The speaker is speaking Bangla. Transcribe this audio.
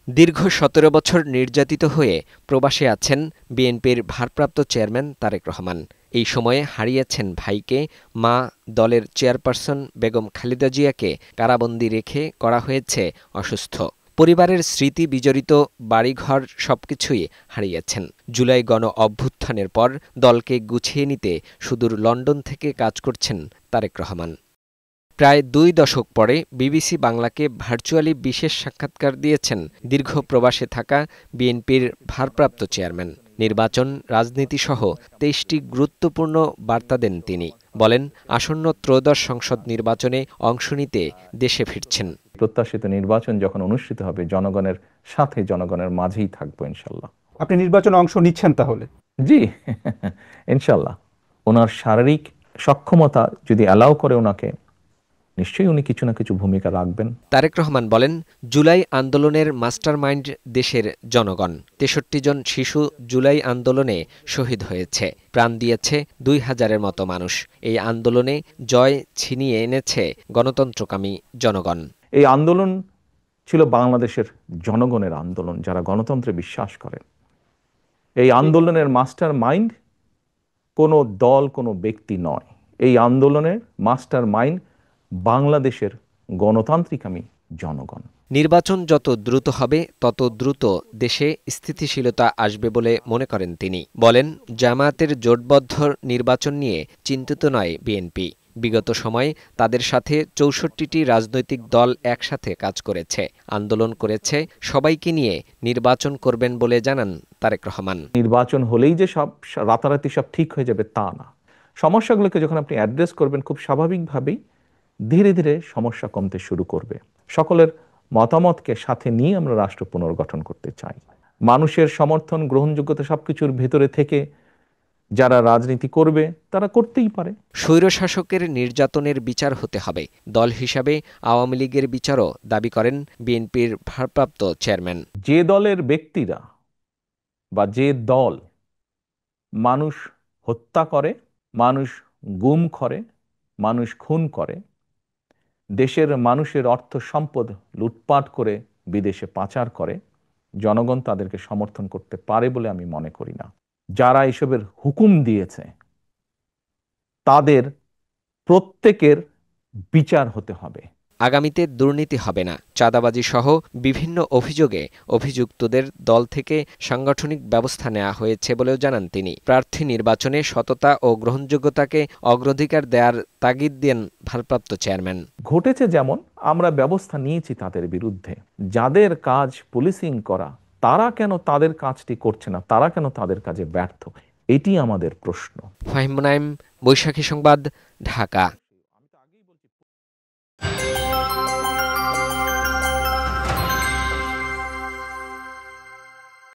দীর্ঘ ১৭ বছর নির্যাতিত হয়ে প্রবাসে আছেন বিএনপির ভারপ্রাপ্ত চেয়ারম্যান তারেক রহমান। এই সময়ে হারিয়েছেন ভাইকে, মা, দলের চেয়ারপারসন বেগম খালেদা জিয়াকে কারাবন্দী রেখে করা হয়েছে অসুস্থ। পরিবারের স্মৃতি বিজড়িত বাড়িঘর সবকিছুই হারিয়েছেন। জুলাই গণ অভ্যুত্থানের পর দলকে গুছিয়ে নিতে সুদূর লন্ডন থেকে কাজ করছেন তারেক রহমান। প্রায় ২ দশক পরে বিবিসি বাংলাকে ভার্চুয়ালি বিশেষ সাক্ষাৎকার দিয়েছেন দীর্ঘ প্রবাসে থাকা বিএনপির ভারপ্রাপ্ত চেয়ারম্যান। নির্বাচন, রাজনীতিসহ ২৩টি গুরুত্বপূর্ণ বার্তা দেন তিনি। বলেন, আসন্ন ত্রয়োদশ সংসদ নির্বাচনে অংশ নিতে দেশে ফিরছেন। প্রত্যাশিত নির্বাচন যখন অনুষ্ঠিত হবে জনগণের সাথে, জনগণের মাঝেই থাকবো ইনশাল্লাহ। আপনি নির্বাচনে অংশ নিচ্ছেন তাহলে? জি, ইনশাল্লাহ। ওনার শারীরিক সক্ষমতা যদি অ্যালাউ করে ওনাকে, নিশ্চয়ই উনি কিছু না কিছু ভূমিকা রাখবেন। তারেক রহমান বলেন, জুলাই আন্দোলনের মাস্টারমাইন্ড দেশের জনগণ। ৬৩ জন শিশু জুলাই আন্দোলনে শহীদ হয়েছে, প্রাণ দিয়েছে ২,০০০-এর মতো মানুষ। এই আন্দোলনে জয় ছিনিয়ে এনেছে গণতন্ত্রকামী জনগণ। এই আন্দোলন ছিল বাংলাদেশের জনগণের আন্দোলন, যারা গণতন্ত্রে বিশ্বাস করে। এই আন্দোলনের মাস্টার মাইন্ড কোনো দল, কোনো ব্যক্তি নয়। এই আন্দোলনের মাস্টার মাইন্ড বাংলাদেশের গণতান্ত্রিকামী জনগণ। নির্বাচন যত দ্রুত হবে তত দ্রুত দেশে স্থিতিশীলতা আসবে বলে মনে করেন তিনি। বলেন, জামায়াতের জোটবদ্ধ নির্বাচন নিয়ে চিন্তিত নয় বিএনপি। বিগত সময়ে তাদের সাথে ৬৪টি রাজনৈতিক দল একসাথে কাজ করেছে, আন্দোলন করেছে। সবাইকে নিয়ে নির্বাচন করবেন বলে জানান তারেক রহমান। নির্বাচন হলেই যে সব রাতারাতি সব ঠিক হয়ে যাবে তা না। সমস্যাগুলোকে যখন আপনি অ্যাড্রেস করবেন, খুব স্বাভাবিকভাবেই ধীরে ধীরে সমস্যা কমতে শুরু করবে। সকলের মতামতকে সাথে নিয়ে আমরা রাষ্ট্র পুনর্গঠন করতে চাই। মানুষের সমর্থন, গ্রহণযোগ্যতা সবকিছুর ভেতরে থেকে যারা রাজনীতি করবে তারা করতেই পারে। স্বৈরশাসকের নির্যাতনের বিচার হতে হবে। দল হিসাবে আওয়ামী লীগের বিচারও দাবি করেন বিএনপির ভারপ্রাপ্ত চেয়ারম্যান। যে দলের ব্যক্তিরা বা যে দল মানুষ হত্যা করে, মানুষ গুম করে, মানুষ খুন করে, দেশের মানুষের অর্থ সম্পদ লুটপাট করে বিদেশে পাচার করে, জনগণ তাদেরকে সমর্থন করতে পারে বলে আমি মনে করি না। যারা এসবের হুকুম দিয়েছে তাদের প্রত্যেকের বিচার হতে হবে। আগামীতে দুর্নীতি হবে না, চাঁদাবাজি সহ বিভিন্ন অভিযোগে অভিযুক্তদের দল থেকে সাংগঠনিক ব্যবস্থা নেওয়া হয়েছে বলেও জানান তিনি। প্রার্থী নির্বাচনে সততা ও গ্রহণযোগ্যতাকে অগ্রাধিকার দেওয়ার তাগিদ দেন ভারপ্রাপ্ত চেয়ারম্যান। ঘটেছে যেমন, আমরা ব্যবস্থা নিয়েছি তাদের বিরুদ্ধে। যাদের কাজ পুলিশিং করা, তারা কেন তাদের কাজটি করছে না? তারা কেন তাদের কাজে ব্যর্থ? এটি আমাদের প্রশ্ন। ফাহিম মুনাইম, বৈশাখী সংবাদ, ঢাকা।